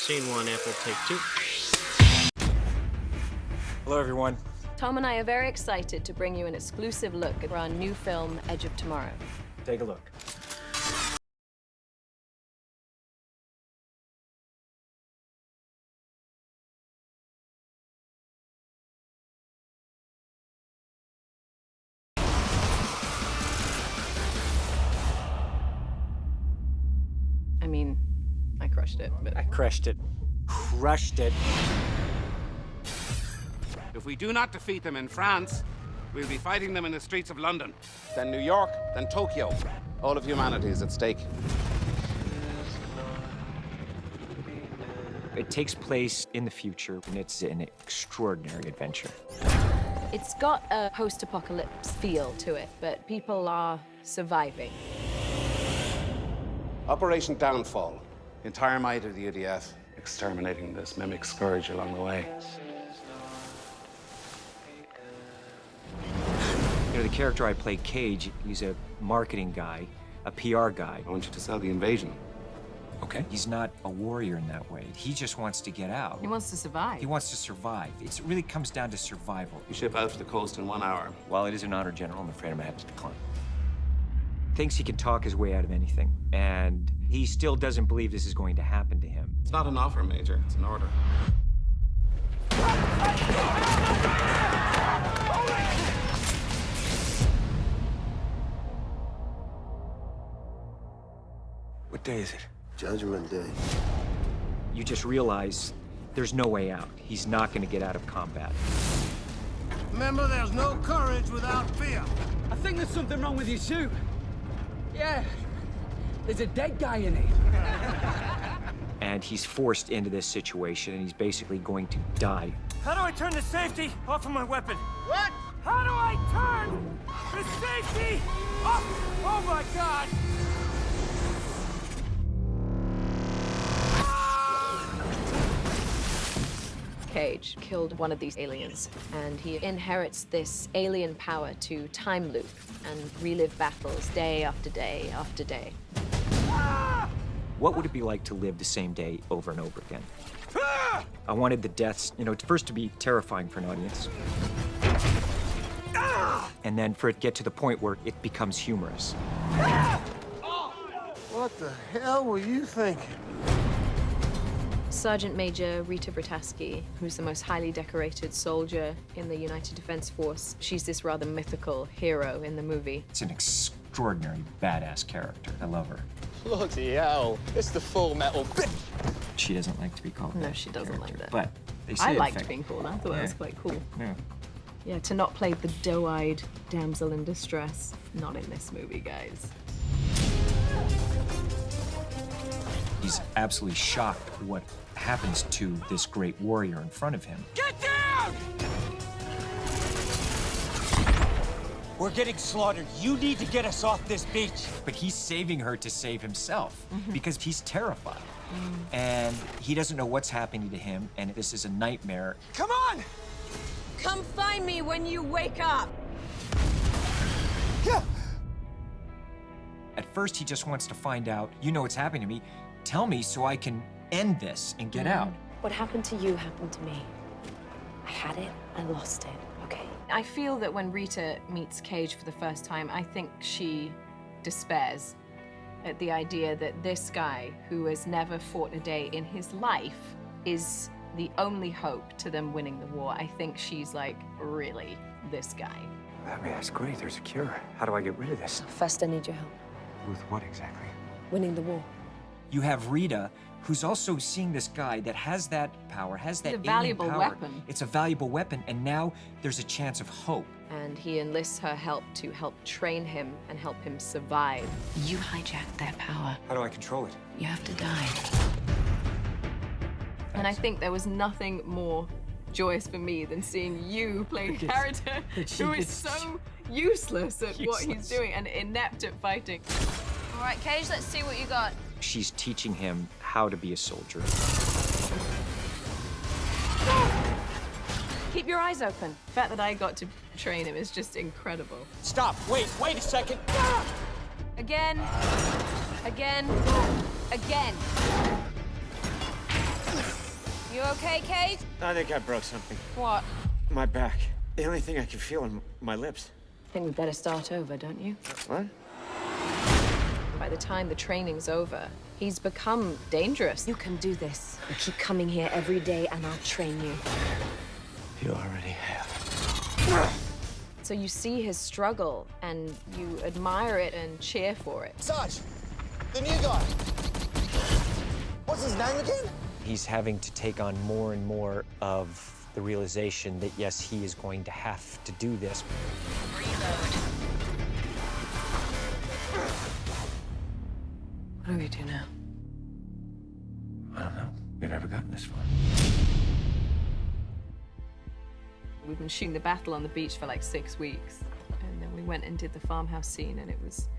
Scene 1, Apple, take 2. Hello, everyone. Tom and I are very excited to bring you an exclusive look at our new film, Edge of Tomorrow. Take a look. I mean, I crushed it, but... I crushed it. Crushed it. If we do not defeat them in France, we'll be fighting them in the streets of London, then New York, then Tokyo. All of humanity is at stake. It takes place in the future, and it's an extraordinary adventure. It's got a post-apocalypse feel to it, but people are surviving. Operation Downfall. The entire might of the UDF, exterminating this mimic scourge along the way. You know, the character I play, Cage, he's a marketing guy, a PR guy. I want you to sell the invasion. Okay. He's not a warrior in that way. He just wants to get out. He wants to survive. He wants to survive. It really comes down to survival. You ship out to the coast in 1 hour. While it is an honor general, I'm afraid I'm gonna have to decline. Thinks he can talk his way out of anything, and he still doesn't believe this is going to happen to him. It's not an offer, Major. It's an order. What day is it? Judgment Day. You just realize there's no way out. He's not going to get out of combat. Remember, there's no courage without fear. I think there's something wrong with your suit. Yeah, there's a dead guy in it. And he's forced into this situation, and he's basically going to die. How do I turn the safety off of my weapon? What? How do I turn the safety off? Oh my God! Cage killed one of these aliens, and he inherits this alien power to time loop and relive battles day after day after day. What would it be like to live the same day over and over again? I wanted the deaths, you know, first to be terrifying for an audience. And then for it to get to the point where it becomes humorous. What the hell were you thinking? Sergeant Major Rita Vrataski, who's the most highly decorated soldier in the United Defense Force, she's this rather mythical hero in the movie. It's an extraordinary badass character. I love her. Bloody hell, it's the full metal bitch. She doesn't like to be called No, that she doesn't like character, that. But they say I it liked affect- being called. I thought that was quite cool. Yeah. Yeah, to not play the doe-eyed damsel in distress. Not in this movie, guys. He's absolutely shocked what happens to this great warrior in front of him. Get down! We're getting slaughtered. You need to get us off this beach. But he's saving her to save himself because he's terrified. And he doesn't know what's happening to him, and this is a nightmare. Come on! Come find me when you wake up! Yeah. At first, he just wants to find out, you know what's happening to me, tell me so I can end this and get out. What happened to you happened to me. I had it, I lost it, okay? I feel that when Rita meets Cage for the first time, I think she despairs at the idea that this guy, who has never fought a day in his life, is the only hope to them winning the war. I think she's like, really, this guy. I mean, that's great. There's a cure. How do I get rid of this? First, I need your help. With what exactly? Winning the war. You have Rita, who's also seeing this guy that has that power, has that It's a alien valuable power. weapon. It's a valuable weapon, and now there's a chance of hope. And he enlists her help to help train him and help him survive. You hijacked their power. How do I control it? You have to die. And I think there was nothing more joyous for me than seeing you play a character who is so useless at what he's doing and inept at fighting. All right, Cage, let's see what you got. She's teaching him how to be a soldier. Keep your eyes open. The fact that I got to train him is just incredible. Stop. Wait a second. Again, again, again. You okay, Cage? I think I broke something. What? My back. The only thing I can feel in my lips. I think we better start over, don't you? What? By the time the training's over, he's become dangerous. You can do this. You keep coming here every day and I'll train you. You already have. So you see his struggle and you admire it and cheer for it. Sarge, the new guy. What's his name again? He's having to take on more and more of the realization that, yes, he is going to have to do this. What do we do now? I don't know. We've never gotten this far. We've been shooting the battle on the beach for like 6 weeks. And then we went and did the farmhouse scene, and it was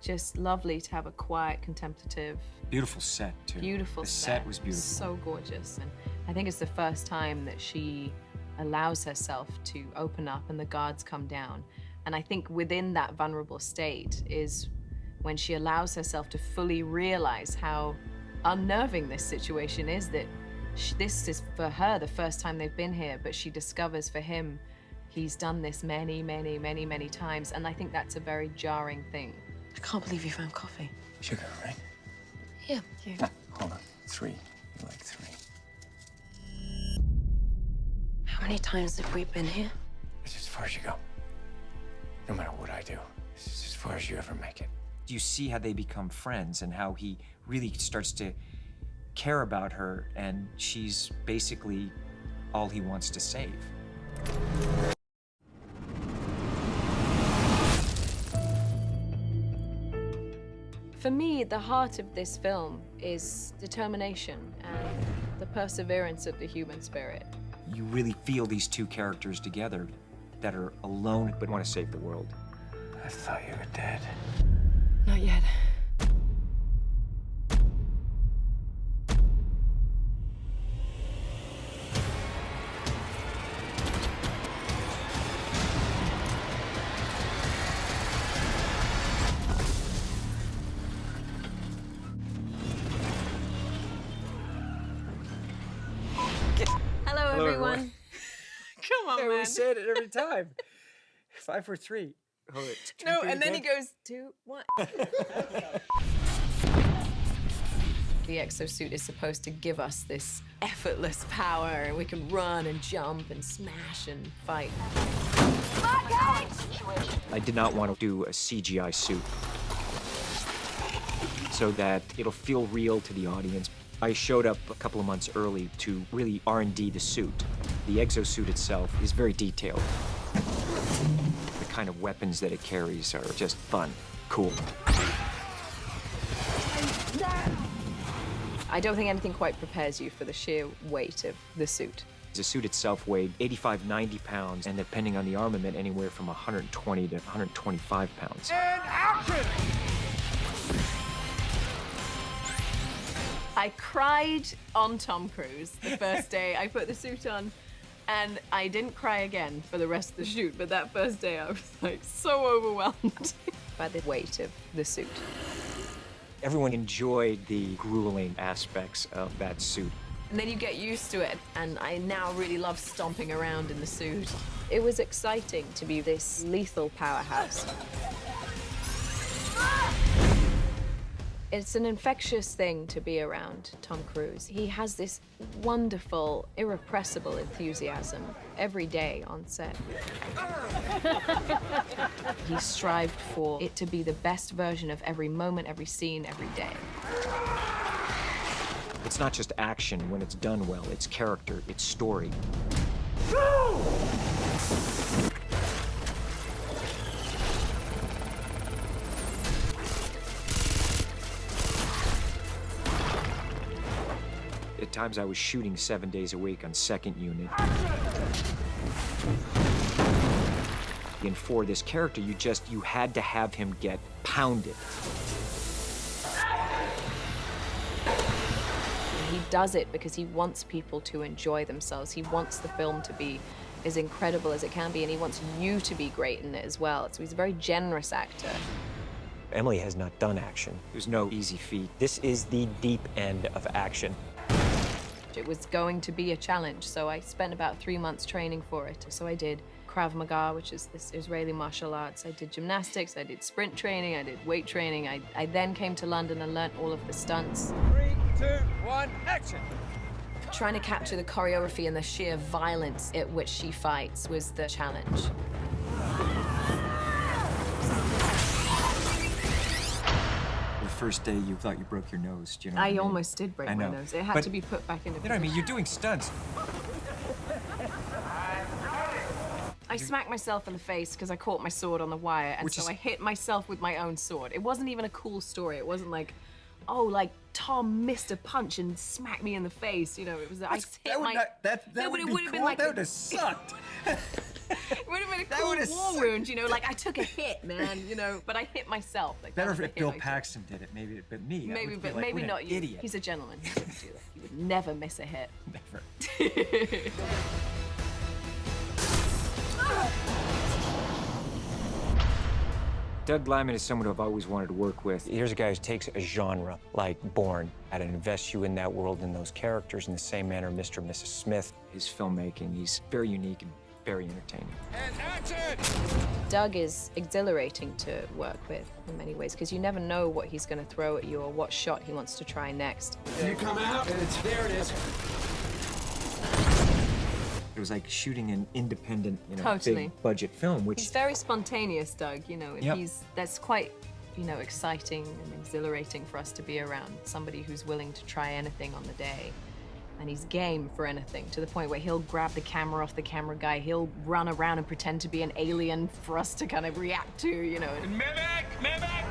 just lovely to have a quiet, contemplative, Beautiful set, too. beautiful The set was beautiful. So gorgeous. And I think it's the first time that she allows herself to open up and the guards come down. And I think within that vulnerable state is when she allows herself to fully realize how unnerving this situation is, that this is, for her, the first time they've been here, but she discovers for him, he's done this many, many, many, many times, and I think that's a very jarring thing. I can't believe you found coffee. Sugar, right? Yeah, here. Hold on. 3. You like 3. How many times have we been here? It's as far as you go. No matter what I do, it's as far as you ever make it. You see how they become friends and how he really starts to care about her, and she's basically all he wants to save. For me, the heart of this film is determination and the perseverance of the human spirit. You really feel these two characters together that are alone but want to save the world. I thought you were dead. Not yet. Hello, everyone. Come on, man. We said it every time. 5 for 3. Oh, No, and then he goes, 2, 1. The exosuit is supposed to give us this effortless power, and we can run and jump and smash and fight. I did not want to do a CGI suit so that it'll feel real to the audience. I showed up a couple of months early to really R&D the suit. The exosuit itself is very detailed. The kind of weapons that it carries are just fun, cool. I don't think anything quite prepares you for the sheer weight of the suit. The suit itself weighed 85, 90 pounds, and depending on the armament, anywhere from 120 to 125 pounds. And action! I cried on Tom Cruise the first day I put the suit on, and I didn't cry again for the rest of the shoot, but that first day I was like so overwhelmed by the weight of the suit. Everyone enjoyed the grueling aspects of that suit. And then you get used to it, and I now really love stomping around in the suit. It was exciting to be this lethal powerhouse. It's an infectious thing to be around Tom Cruise. He has this wonderful, irrepressible enthusiasm every day on set. He strived for it to be the best version of every moment, every scene, every day. It's not just action when it's done well, it's character, it's story. At times I was shooting 7 days a week on second unit. And for this character, you had to have him get pounded. He does it because he wants people to enjoy themselves. He wants the film to be as incredible as it can be, and he wants you to be great in it as well. So he's a very generous actor. Emily has not done action. There's no easy feat. This is the deep end of action. It was going to be a challenge, so I spent about 3 months training for it. So I did Krav Maga, which is this Israeli martial arts. I did gymnastics, I did sprint training, I did weight training. I then came to London and learnt all of the stunts. 3, 2, 1, action! Trying to capture the choreography and the sheer violence at which she fights was the challenge. The first day you thought you broke your nose, do you know what I I mean? almost did break my nose. It had to be put back into You know what I mean? You're doing stunts. I smacked myself in the face because I caught my sword on the wire, and I hit myself with my own sword. It wasn't even a cool story. It wasn't like, oh, like Tom missed a punch and smacked me in the face. You know, it was That would be cool. Like, that would have sucked. it would have been a cool war wound, you know, like I took a hit, man, you know, but I hit myself. Like, better if Bill Paxton did it, maybe, but me. Maybe, but like, maybe not you. Idiot. He's a gentleman. He wouldn't do that. He would never miss a hit. Never. Doug Liman is someone who I've always wanted to work with. Here's a guy who takes a genre like Bourne and invests you in that world and those characters in the same manner Mr. and Mrs. Smith. His filmmaking, he's very unique and very entertaining. And action! Doug is exhilarating to work with in many ways because you never know what he's going to throw at you or what shot he wants to try next. You come out, and there it is. It was like shooting an independent, you know, Totally. big budget film, which... He's very spontaneous, Doug, you know, and Yep. that's quite, you know, exciting and exhilarating for us to be around. Somebody who's willing to try anything on the day. And he's game for anything, to the point where he'll grab the camera off the camera guy, he'll run around and pretend to be an alien for us to kind of react to, you know. Mimic! Mimic!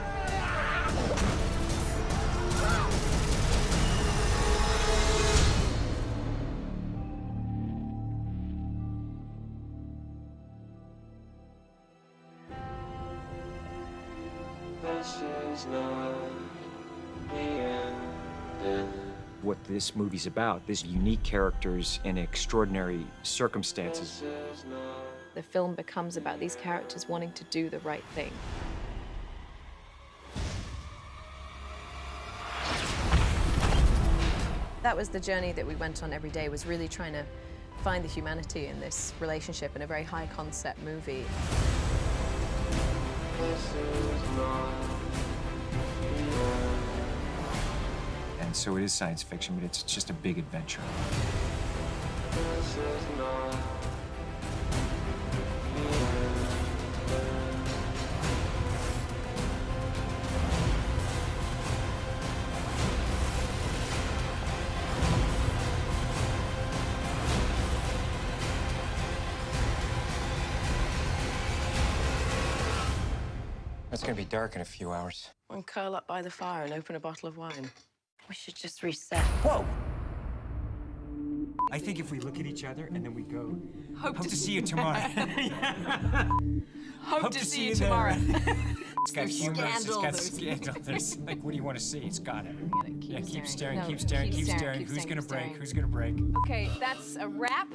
This is not the end. What this movie's about, these unique characters in extraordinary circumstances. The film becomes about these characters wanting to do the right thing. That was the journey that we went on every day, was really trying to find the humanity in this relationship in a very high concept movie. And so it is science fiction, but it's just a big adventure. It's gonna be dark in a few hours. And curl up by the fire and open a bottle of wine. We should just reset. Whoa! I think if we look at each other and then we go, hope to see you tomorrow. Hope to see you tomorrow. It's got humor, it's got scandal. There's like, what do you want to see? It's got it. Yeah, keep staring, keep staring, keep staring. Who's gonna break? Who's gonna break? Okay, that's a wrap.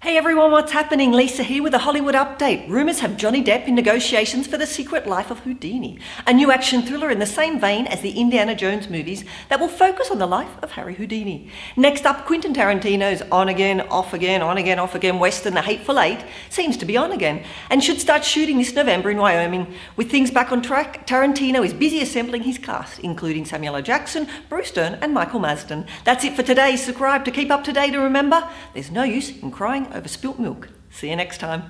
Hey everyone, what's happening? Lisa here with a Hollywood update. Rumours have Johnny Depp in negotiations for The Secret Life of Houdini, a new action thriller in the same vein as the Indiana Jones movies that will focus on the life of Harry Houdini. Next up, Quentin Tarantino's on again, off again, on again, off again western The Hateful Eight seems to be on again and should start shooting this November in Wyoming. With things back on track, Tarantino is busy assembling his cast, including Samuel L. Jackson, Bruce Dern and Michael Marsden. That's it for today. Subscribe to keep up to date and remember, there's no use in crying over spilt milk. See you next time.